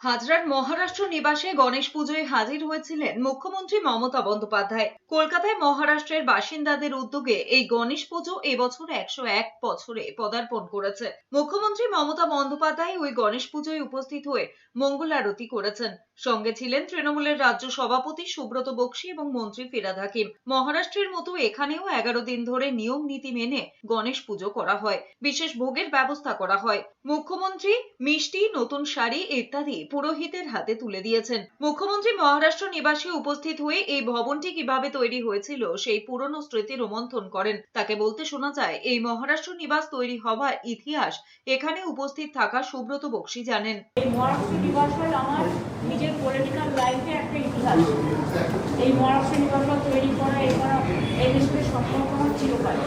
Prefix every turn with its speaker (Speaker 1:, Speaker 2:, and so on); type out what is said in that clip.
Speaker 1: হাজরার মহারাষ্ট্র নিবাসে গণেশ পুজোয় হাজির হয়েছিলেন মুখ্যমন্ত্রী মমতা বন্দ্যোপাধ্যায়। কলকাতায় মহারাষ্ট্রের বাসিন্দাদের উদ্যোগে এই গণেশ পুজো এবছর 101 বছরে পদার্পণ করেছে। মুখ্যমন্ত্রী মমতা বন্দ্যোপাধ্যায় ওই গণেশ পুজোয় উপস্থিত হয়ে মঙ্গল আরতি করেছেন। সঙ্গে ছিলেন তৃণমূলের রাজ্য সভাপতি সুব্রত বক্সী এবং মন্ত্রী ফিরহাদ হাকিম। মহারাষ্ট্রের মতো এখানেও 11 দিন ধরে নিয়ম নীতি মেনে গণেশ পুজো করা হয়। বিশেষ ভোগের ব্যবস্থা করা হয়। মুখ্যমন্ত্রী মিষ্টি, নতুন শাড়ি ইত্যাদি পুরোহিতের হাতে তুলে দিয়েছেন। মুখ্যমন্ত্রী মহারাষ্ট্র নিবাসে উপস্থিত হয়ে এই ভবনটি কিভাবে তৈরি হয়েছিল সেই পুরনো স্মৃতি রোমন্থন করেন। তাকে বলতে শোনা যায়, এই মহারাষ্ট্র নিবাস তৈরি হওয়ার ইতিহাস এখানে উপস্থিত থাকা সুব্রত বক্সী জানেন।
Speaker 2: এই মহারাষ্ট্র নিবাস হল আমার নিজের পলিটিক্যাল লাইফে একটা ইতিহাস। এই মহারাষ্ট্র নিবাসটা তৈরি করা এই দেশের সম্পর্ক আমার চিরকাল।